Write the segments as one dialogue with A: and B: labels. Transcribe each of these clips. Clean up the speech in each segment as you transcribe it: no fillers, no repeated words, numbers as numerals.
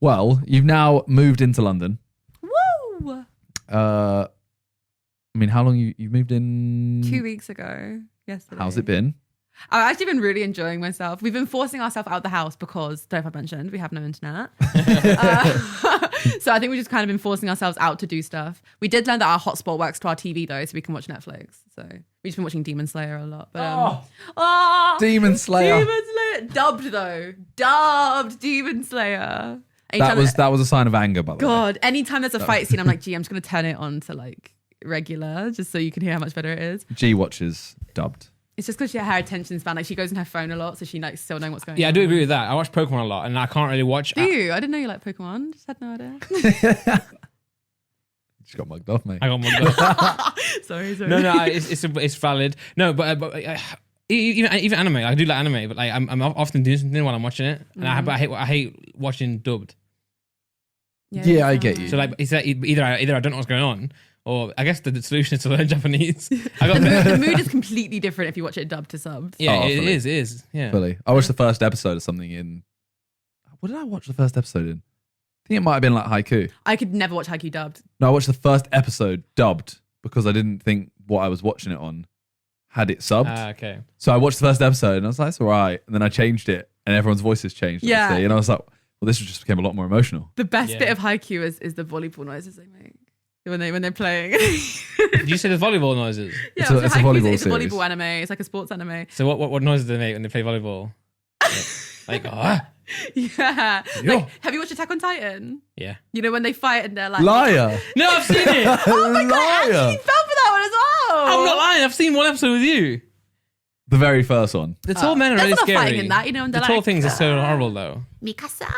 A: Well, you've now moved into London.
B: Woo!
A: I mean, how long you moved in?
B: 2 weeks ago. Yesterday.
A: How's it been?
B: I've actually been really enjoying myself. We've been forcing ourselves out the house because, don't know if I mentioned, we have no internet. So I think we've just kind of been forcing ourselves out to do stuff. We did learn that our hotspot works to our TV though, so we can watch Netflix. So we've just been watching Demon Slayer a lot. But
A: Demon Slayer.
B: Demon Slayer. Dubbed though. Dubbed Demon Slayer.
A: That was a sign of anger, by the way.
B: God, anytime there's a fight scene, I'm like, gee, I'm just going to turn it on to like regular just so you can hear how much better it is.
A: G watches dubbed.
B: It's just because her attention span, like she goes on her phone a lot, so she like still knows what's going on.
C: Yeah, I do agree with that. I watch Pokemon a lot, and I can't really watch.
B: Do you? I didn't know you like Pokemon. Just had no idea.
A: Just got mugged off, mate.
C: I got mugged off.
B: sorry.
C: No, it's valid. No, but even anime. I do like anime, but like I'm often doing something while I'm watching it, and I hate watching dubbed.
A: Yeah, I get you.
C: So like, it's like either I don't know what's going on, or I guess the solution is to learn Japanese.
B: The mood is completely different if you watch it dubbed to subs.
C: Yeah, it
A: fully.
C: is. Yeah.
A: Fully. I watched the first episode of something in. What did I watch the first episode in? I think it might have been like Haiku.
B: I could never watch Haiku dubbed.
A: No, I watched the first episode dubbed because I didn't think what I was watching it on had it subbed.
C: Okay.
A: So I watched the first episode and I was like, it's all right. And then I changed it and everyone's voices changed.
B: Yeah.
A: Obviously. And I was like, well, this just became a lot more emotional.
B: The best bit of Haiku is the volleyball noises they make when they're playing.
C: Did you say the volleyball noises?
B: Yeah,
A: it's a volleyball
B: It's a
A: series.
B: volleyball anime. It's like a sports anime.
C: So what noises do they make when they play volleyball? like
B: Yeah. Like, have you watched Attack on Titan?
C: Yeah.
B: You know when they fight and they're like
A: Liar.
C: No, I've seen it.
B: Oh my god, I
A: Liar.
B: actually fell for that one as well.
C: I'm not lying. I've seen one episode with you.
A: The very first one.
C: The tall men are really
B: there's a lot of
C: scary.
B: fighting in that, you know, and
C: the
B: they're
C: tall
B: like,
C: things are so horrible though.
B: Mikasa.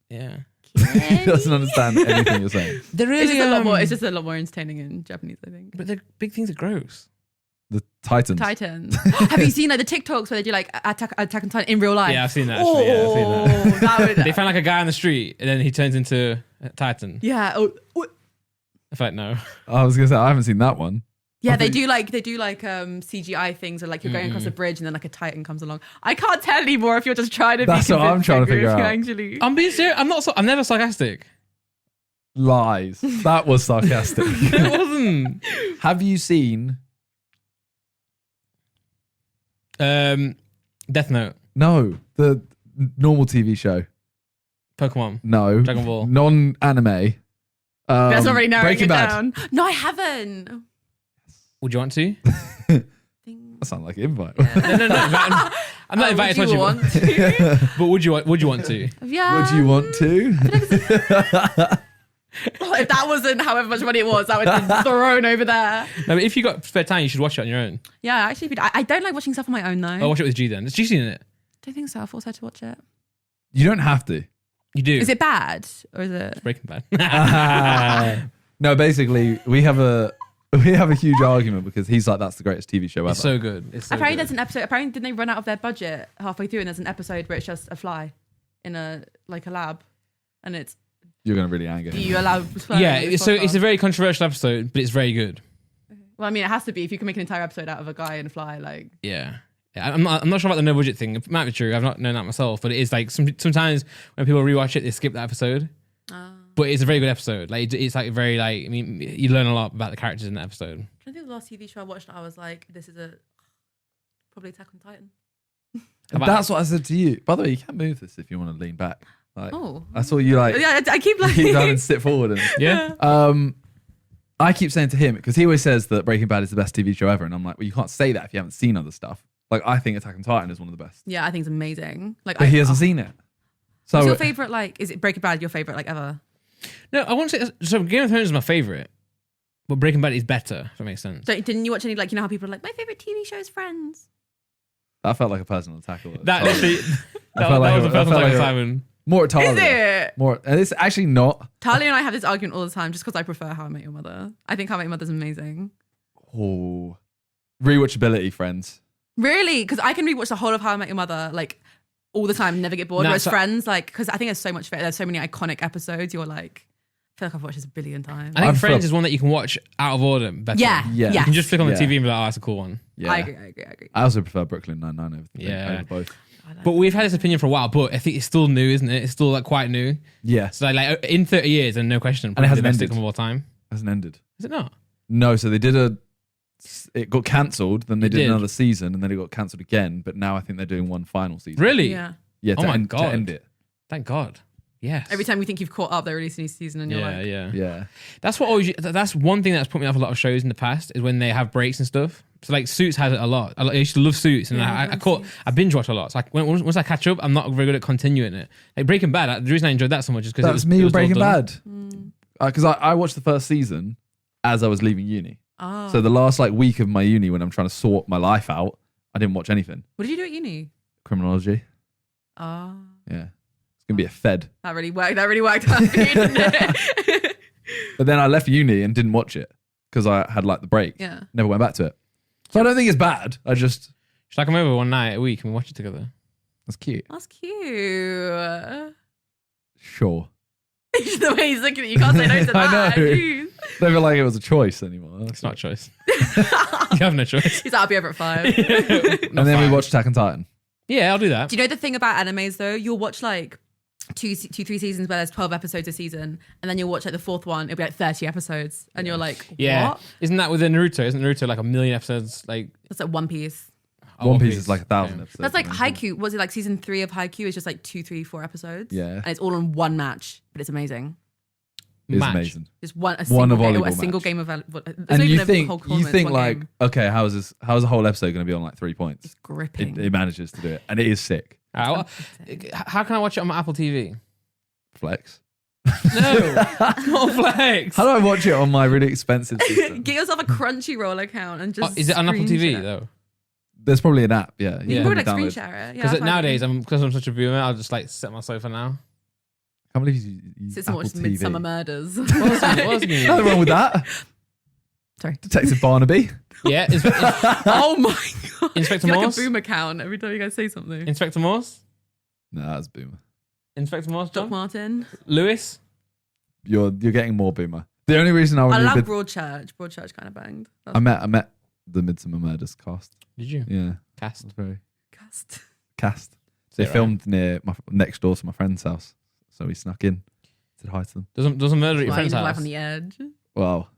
C: Yeah.
A: He doesn't understand anything you're saying.
C: They're really
B: It's just a lot more. It's just a lot more entertaining in Japanese, I think.
C: But the big things are gross.
A: The Titans.
B: Titans. Have you seen like the TikToks where they do like Attack on Titan in real life?
C: Yeah, I've seen that. Actually. Yeah, I've seen that.
B: That would,
C: They find like a guy on the street and then he turns into a Titan.
B: yeah.
C: I feel like no.
A: I was going to say, I haven't seen that one.
B: Yeah, they do like CGI things, or like you're going across a bridge and then like a Titan comes along. I can't tell anymore if you're just trying to.
A: That's
B: be
A: what I'm trying to figure out.
B: Actually,
C: I'm being serious. I'm never sarcastic.
A: Lies. That was sarcastic.
C: It wasn't.
A: Have you seen?
C: Death Note,
A: No, the normal TV show.
C: Pokemon,
A: No,
C: Dragon Ball.
A: Non-anime.
B: that's already narrowing
A: Breaking
B: it
A: Bad.
B: down. No, I haven't.
C: Would you want to?
A: That sounds like an invite.
C: No. I'm not invited
B: Would
C: to
B: you
C: watch
B: want
C: it.
B: to?
C: But would you want to?
B: Yeah.
A: Would you want to?
B: If that wasn't however much money it was, that would have been thrown over there.
C: No, but if you got spare time, you should watch it on your own.
B: Yeah, actually, I don't like watching stuff on my own though.
C: Or watch it with G then. Has G seen it?
B: Don't think so. I forced her to watch it.
A: You don't have to.
C: You do.
B: Is it bad or is it?
C: Breaking Bad?
A: No, basically, we have a huge argument because he's like, that's the greatest TV show ever.
C: It's so good. It's so
B: Apparently,
C: good.
B: there's an episode. Apparently, didn't they run out of their budget halfway through? And there's an episode where it's just a fly in a lab, and it's
A: You're going to really anger
B: do
A: him.
B: you allow?
C: Yeah, it's a very controversial episode, but it's very good.
B: Well, I mean, it has to be if you can make an entire episode out of a guy and a fly. Like,
C: Yeah. I'm not sure about the no budget thing. It might be true. I've not known that myself, but it is like sometimes when people rewatch it, they skip that episode. But it's a very good episode. Like it's like very like, I mean, you learn a lot about the characters in that episode.
B: I think the last TV show I watched, I was like, this is probably Attack on Titan.
A: And that's what I said to you. By the way, you can move this if you want to lean back. Like,
B: Oh.
A: I saw you like
B: Yeah, I keep like
A: keep going and sit forward. And,
C: Yeah.
A: I keep saying to him, because he always says that Breaking Bad is the best TV show ever. And I'm like, well, you can't say that if you haven't seen other stuff. Like, I think Attack on Titan is one of the best.
B: Yeah, I think it's amazing. Like,
A: But he hasn't seen it. So
B: What's your favorite? Like, is it Breaking Bad? Your favorite like ever?
C: No, I want to say so. Game of Thrones is my favorite, but Breaking Bad is better. If that makes sense.
B: So, didn't you watch any like how people are like my favorite TV show is Friends?
A: that felt like a personal attack.
C: That literally, that
A: felt like
C: was
A: a-
C: a personal
A: I felt
C: attack,
A: like a-
C: Simon.
A: More at Talia.
B: Is it?
A: More, and it's actually not.
B: Talia and I have this argument all the time just because I prefer How I Met Your Mother. I think How I Met Your Mother's amazing.
A: Oh, rewatchability, friends.
B: Really? Because I can rewatch the whole of How I Met Your Mother like all the time and never get bored.
C: No,
B: Whereas
C: so-
B: Friends, like, because I think there's so much, there's so many iconic episodes. You're like, I feel like I've watched this a billion times.
C: I think
A: I'm
C: Friends
A: for-
C: is one that you can watch out of order better.
B: Yeah,
A: Yeah.
B: yeah.
C: You can just click on the
A: Yeah.
C: TV and be like, oh, that's a cool one.
A: Yeah.
B: I agree.
A: I also prefer Brooklyn Nine-Nine over
C: Yeah.
A: over both.
C: But we've had this opinion for a while, but I think it's still new, isn't it? It's still like quite new.
A: Yeah.
C: So like in 30 years, and no question,
A: And it hasn't
C: the best
A: ended.
C: sitcom of all time.
A: Hasn't ended.
C: Is it not?
A: No, so they did it got cancelled, then they
C: It
A: did
C: did.
A: another season, and then it got cancelled again, but now I think they're doing one final season.
C: Really?
B: Yeah.
A: Yeah,
C: Oh
A: to
C: my
A: end, to
C: God.
A: end it.
C: Thank God. Yes.
B: Every time you think you've caught up, they release a new season, and you're
C: Yeah,
B: like,
C: yeah.
A: Yeah.
C: That's one thing that's put me off a lot of shows in the past is when they have breaks and stuff. So like Suits has it a lot. I used to love Suits, and
B: Yeah,
C: I binge watch a lot. So once I catch up, I'm not very good at continuing it. Like Breaking Bad, the reason I enjoyed that so much is because
A: That's me with Breaking
C: Bad.
A: Bad. Because I watched the first season as I was leaving uni.
B: oh.
A: So the last like week of my uni when I'm trying to sort my life out, I didn't watch anything.
B: What did you do at uni?
A: Criminology.
B: Oh,
A: Yeah. It's going to be a fed.
B: that really worked. That really worked out for you, didn't it?
A: But then I left uni and didn't watch it because I had like the break.
B: Yeah.
A: Never went back to it. So I don't think it's bad.
C: Should I come over one night a week and we watch it together?
A: That's cute.
B: That's cute.
A: Sure.
B: The way he's looking at you, can't say no to that.
A: I know.
B: Jeez.
A: Don't feel like it was a choice anymore.
C: It's not a choice. You have no choice.
B: He's like, I'll be over at 5.
A: And then we watched Attack on Titan.
C: Yeah, I'll do that.
B: Do you know the thing about animes though? You'll watch like 3 seasons where there's 12 episodes a season, and then you'll watch like the fourth one, it'll be like 30 episodes, and you're like,
C: Yeah.
B: what?
C: Isn't that with Naruto? Isn't Naruto like a million episodes? Like
B: That's like One Piece.
A: One Piece is like 1,000
C: Yeah.
A: episodes.
B: That's like
A: I think.
B: Haikyuu. Was it like season 3 of Haikyuu? It's just like 2, 3, 4 episodes.
A: Yeah.
B: And it's all in one match, but it's amazing.
A: It's
C: Match.
A: amazing.
B: Just one
A: One
B: single game,
A: volleyball
B: a single
A: match.
B: game of it's not
A: And
B: even
A: you
B: a
A: think
B: whole tournament, it's one
A: like,
B: game.
A: okay, how's a whole episode going to be on like 3 points?
B: It's gripping.
A: It manages to do it, and it is sick.
C: How can I watch it on my Apple TV?
A: Flex.
C: No, not Flex.
A: How do I watch it on my really expensive system?
B: Get yourself a Crunchyroll account and just
C: Is it on Apple
B: screen
C: TV
B: share.
C: though?
A: There's probably an app. Yeah,
B: You
C: Yeah.
B: can probably like
A: download.
B: screen share it. Yeah,
C: Because
B: that's
C: nowadays,
B: fine.
C: because I'm such a boomer, I'll just like sit on my sofa now.
A: I can't believe you use
B: Sit and
A: Apple
B: watch
A: TV.
B: Midsummer Murders.
C: What else can you
A: Nothing wrong with that.
B: Sorry.
A: Detective Barnaby.
C: Yeah,
B: Oh my god!
C: Inspector
B: You're like a
C: Morse.
B: boom account every time you guys say something.
C: Inspector Morse.
A: No, that's boomer.
C: Inspector Morse.
B: Doc
C: John?
B: Martin.
C: Lewis.
A: You're getting more boomer. The only reason I
B: I
A: would
B: love
A: leave
B: Broadchurch. Broadchurch kind of banged.
A: I met the Midsummer Murders cast.
C: Did you
A: Yeah,
C: cast?
A: it's very
B: Cast.
A: cast.
C: Say
A: They
C: it right.
A: filmed next door to my friend's house, so we snuck in, said hi to them.
C: Doesn't murder at your
B: Why,
C: friend's
B: you live
C: house?
B: on the edge.
A: Well,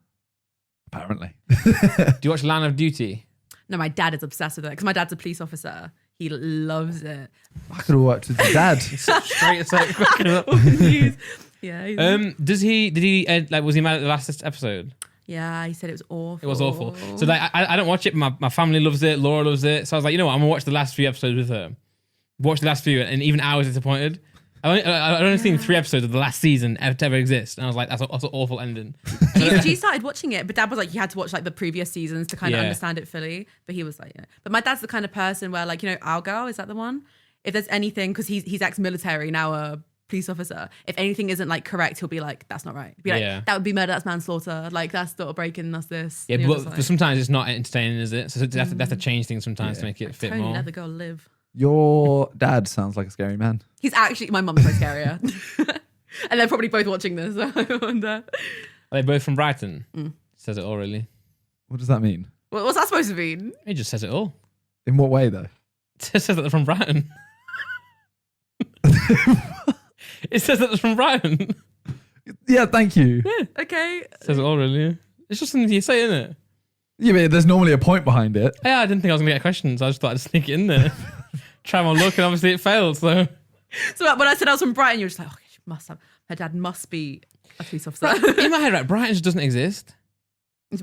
A: apparently.
C: Do you watch Line of Duty?
B: No, my dad is obsessed with it because my dad's a police officer. He loves it.
A: I could have worked with your dad.
C: Straight as like
B: Yeah. he's-
C: Did he was he mad at the last episode?
B: yeah, he said it was awful.
C: It was awful. So like I don't watch it, but my family loves it, Laura loves it. So I was like, you know what, I'm gonna watch the last few episodes with her. Watch the last few, and even I was disappointed. I only seen 3 episodes of the last season to ever exist, and I was like, that's an awful ending.
B: G started watching it, but dad was like, you had to watch like the previous seasons to kind of
C: Yeah.
B: understand it fully. But he was like, yeah. But my dad's the kind of person where, like, you know, Our Girl, is that the one? If there's anything, because he's ex-military, now a police officer, if anything isn't like correct, he'll be like, that's not right. Be like,
C: Yeah.
B: that would be murder, that's manslaughter, like that's daughter breaking, that's this.
C: Yeah,
B: And he was
C: but
B: just like,
C: sometimes it's not entertaining, is it? So they have to change things sometimes to make it fit
B: Tony,
C: more.
B: let the girl live.
A: Your dad sounds like a scary man.
B: He's actually, my mum's way scarier. And they're probably both watching this. So I wonder.
C: Are they both from Brighton? Says it all, really.
A: What does that mean?
B: What's that supposed to mean?
C: It just says it all.
A: In what way, though?
C: It says that they're from Brighton. It says that they're from Brighton.
A: Yeah, thank you.
B: Okay.
C: Says it all, really. It's just something you say, isn't it?
A: Yeah, but there's normally a point behind it.
C: Yeah, I didn't think I was going to get questions. I just thought I'd sneak it in there. Try my luck, and obviously it failed, so...
B: So when I said I was from Brighton, you were just like, oh, she must have. Her dad must be a police officer.
C: In my head, right, Brighton just doesn't exist.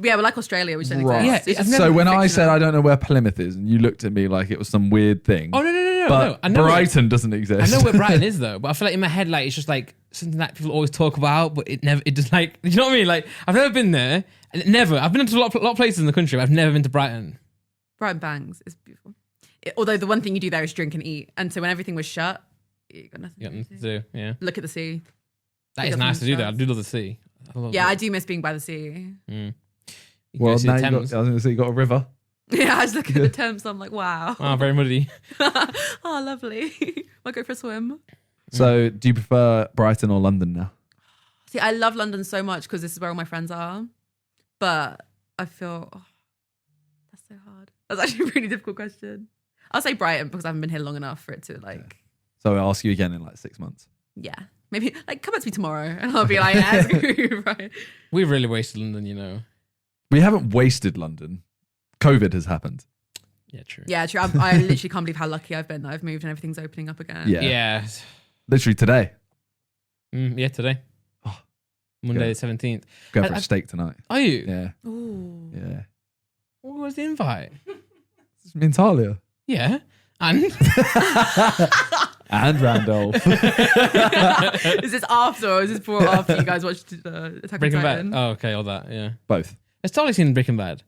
B: Yeah, we're like Australia, which don't
A: Right.
B: exist.
C: Yeah,
B: It's
C: I've
B: just
A: So when I
B: fictional.
A: said I don't know where Plymouth is, and you looked at me like it was some weird thing.
C: Oh, no.
A: But
C: I know
A: Brighton doesn't exist.
C: I know where Brighton is, though, but I feel like in my head, like, it's just like something that people always talk about, but it just like, you know what I mean? Like, I've never been there, and I've been to a lot of places in the country, but I've never been to Brighton.
B: Brighton bangs. It's beautiful. Although the one thing you do there is drink and eat. And so when everything was shut, you got nothing
C: You got
B: to
C: nothing
B: do.
C: to do, yeah.
B: Look at the sea.
C: That
B: Pick
C: is
B: up
C: nice to
B: some
C: do, though. I
B: stuff.
C: do love the sea.
B: Yeah, I do miss being by the sea.
C: You can
A: Well,
C: go see
A: now
C: the
A: you got, I
C: Thames.
A: was going to say you got a river.
B: Yeah, I just look at the Thames. I'm like, wow.
C: Oh, very muddy.
B: Oh, lovely. Might go for a swim.
A: So do you prefer Brighton or London now?
B: See, I love London so much because this is where all my friends are. But I feel, that's so hard. That's actually a really difficult question. I'll say Brighton because I haven't been here long enough for it to like.
A: So I'll ask you again in like 6 months.
B: Yeah, maybe like come back to me tomorrow, and I'll be like, yeah, right.
C: We've really wasted London, you know.
A: We haven't wasted London. COVID has happened.
C: Yeah, true.
B: Yeah, true. I literally can't believe how lucky I've been that I've moved and everything's opening up again.
A: Yeah.
C: Yeah.
A: Literally today.
C: Yeah, today.
A: Oh,
C: Monday the 17th.
A: Go for a steak tonight.
C: Are you?
A: Yeah.
B: Ooh.
A: Yeah.
C: What was the invite?
A: It's me and Talia.
C: Yeah. And?
A: And Randolph.
B: Is this after or is this before or after you guys watched Attack on
C: Breaking
B: Titan?
C: Bad. Oh, okay, all that, yeah.
A: Both.
C: Has Tali seen Breaking Bad?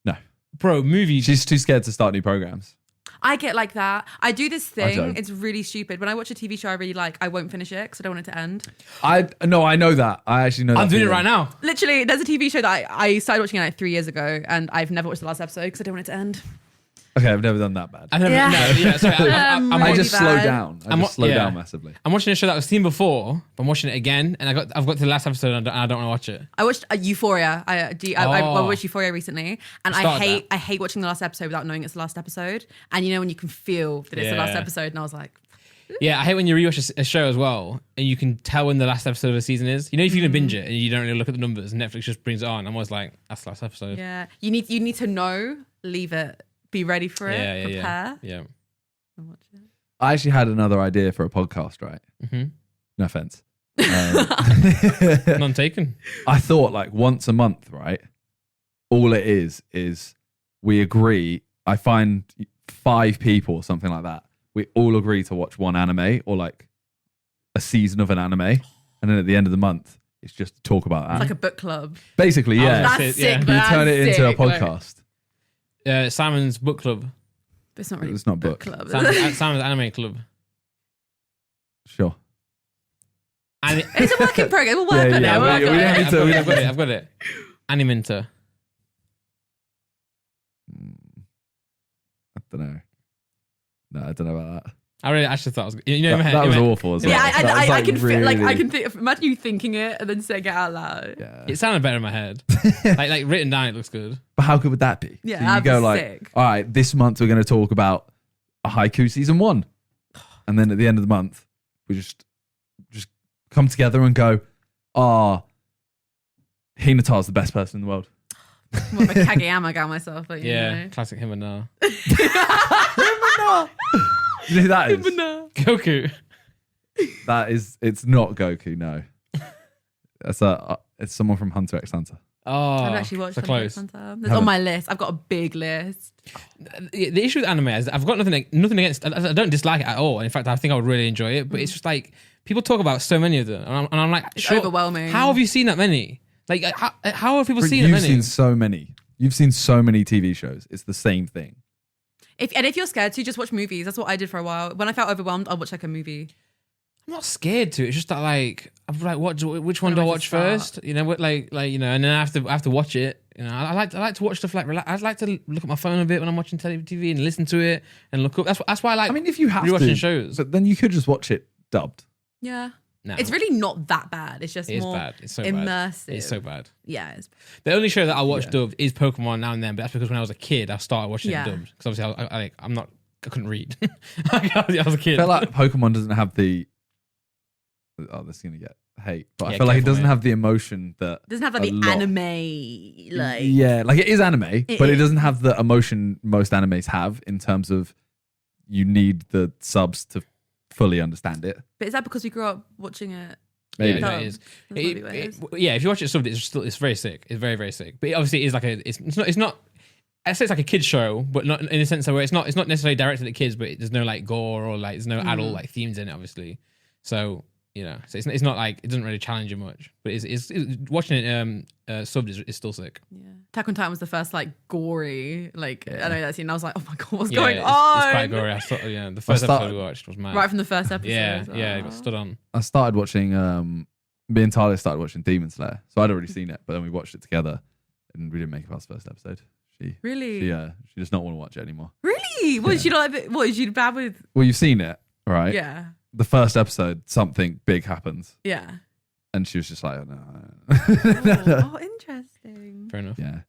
A: No.
C: Bro, movie.
A: She's too scared to start new programs.
B: I get like that. I do this thing.
A: don't.
B: It's really stupid. When I watch a TV show I really like, I won't finish it because I don't want it to end.
A: I know that. I actually know that.
C: I'm doing it
A: feeling.
C: right now.
B: Literally, there's a TV show that I started watching like 3 years ago and I've never watched the last episode because I don't want it to end.
A: Okay, I've never done that bad.
C: I never,
B: Yeah.
C: no, yeah, sorry.
B: I
A: I
B: really
A: just slow
B: bad.
A: down. I just slow
C: yeah.
A: down massively.
C: I'm watching a show that I've seen before, but I'm watching it again, and I've got to the last episode and I don't want to watch it.
B: I watched Euphoria. I watched Euphoria recently, and I hate watching the last episode without knowing it's the last episode. And you know when you can feel that it's the last
C: Yeah.
B: episode, and I was like,
C: Yeah, I hate when you rewatch a show as well, and you can tell when the last episode of a season is. You know, if you're gonna binge it and you don't really look at the numbers, and Netflix just brings it on. I'm always like, that's the last episode.
B: yeah, you need to know, leave it, be ready for it, prepare,
C: Yeah.
B: and watch it.
A: I actually had another idea for a podcast, right?
C: Mm-hmm.
A: No offense.
C: None taken.
A: I thought like once a month, right? All it is we agree. I find 5 people or something like that. We all agree to watch one anime or like a season of an anime. And then at the end of the month, it's just to talk about
B: It's
A: that.
B: like a book club.
A: Basically, yeah.
B: That's
C: it,
B: sick.
C: yeah.
B: But
A: You
B: that's
A: turn it into a
B: sick, like-
A: podcast.
C: Simon's book club.
B: But it's not really
A: It's not
B: book
A: book.
B: club.
C: Simon's anime club.
A: Sure.
C: And
B: It's a work in progress. We'll work
A: Yeah,
B: on
A: yeah,
B: it. We'll
A: we
B: work on
A: don't
B: it.
A: need to-
C: I've got it. Animinter.
A: I don't know. No, I don't know about that.
C: I really actually thought it was. You know, in my
A: That,
C: head,
A: that was
C: in my-
A: awful as well.
B: Yeah,
A: That was,
B: I can feel like I
A: really-
B: can think. Imagine you thinking it and then saying it out loud.
A: Yeah.
C: It sounded better in my head. like written down, it looks good.
A: But how good would that be?
B: Yeah,
A: So you
B: that'd
A: go
B: be
A: like,
B: sick.
A: all right, this month we're going to talk about a haiku season 1, and then at the end of the month we just come together and go, Hinata's the best person in the world.
B: More of a Kageyama guy myself, but
C: Yeah, classic him and now.
A: You know who that is?
C: Goku.
A: That is, it's not Goku. No, it's someone from Hunter x Hunter.
C: Oh,
B: I've actually watched
C: so
B: Hunter
C: close.
B: x Hunter. It's on my list. I've got a big list.
C: The issue with anime is I've got nothing against. I don't dislike it at all. In fact, I think I would really enjoy it. But it's just like people talk about so many of them, and I'm like,
B: It's overwhelming.
C: How have you seen that many? Like, how have people seen that
A: You've
C: many?
A: seen so many. You've seen so many TV shows. It's the same thing.
B: If you're scared to, just watch movies. That's what I did for a while. When I felt overwhelmed, I'll watch like a movie.
C: I'm not scared to. It's just that like I'm like, which one do I
B: Where to
C: watch
B: start?
C: first? You know, like you know, and then I have to watch it. You know, I like to watch stuff like I like to look at my phone a bit when I'm watching TV and listen to it and look up. That's why I like.
A: I mean, if you have
C: rewatching
A: to,
C: shows.
A: but then you could just watch it dubbed.
B: Yeah.
C: No,
B: It's really not that bad. It's just
C: it is
B: more
C: bad. It's so
B: immersive.
C: bad. It's so bad.
B: Yeah. It's,
C: The only show that I watch dubbed is Pokemon now and then, but that's because when I was a kid, I started watching
B: Yeah.
C: it dubbed because obviously I couldn't read. I was a kid.
A: I feel like Pokemon doesn't have the. Oh, this is gonna get hate, but I
C: Yeah,
A: feel like it
C: careful,
A: doesn't
C: mate.
A: have the emotion that.
B: doesn't have like
A: a
B: the
A: lot-
B: anime like
A: Yeah, like it is anime, but it
B: is.
A: doesn't have the emotion most animes have in terms of you need the subs to fully understand it.
B: But is that because we grew up watching it?
A: Maybe.
C: Yeah,
B: Dubbed?
C: it is.
B: That's probably what it is.
C: Yeah, if you watch it subbed, it's very sick. It's very, very sick. But obviously, it is like it's not. I say it's like a kids show, but not in a sense where it's not necessarily directed at kids, but there's no like gore or like there's no adult like themes in it, obviously. So you know, so it's not like it doesn't really challenge you much. But it's watching it subbed is still sick.
B: Yeah. Attack on Titan was the first like gory like I know that scene. And I was like, oh my god, what's
C: Yeah,
B: going
C: it's
B: on?
C: quite gory. The first episode we watched was mad.
B: Right from the first episode.
C: Yeah,
B: I was
C: yeah,
B: like,
C: it got stood on.
A: I started watching. Me and Talia started watching Demon Slayer, so I'd already seen it, but then we watched it together, and we didn't make it past the first episode.
B: Really?
A: She does not want to watch it anymore.
B: Really? What, is she not? What is she bad with?
A: Well, you've seen it, right?
B: Yeah.
A: The first episode, something big happens,
B: Yeah.
A: and she was just like, oh, no.
B: Oh, interesting.
C: Fair enough.
A: Yeah,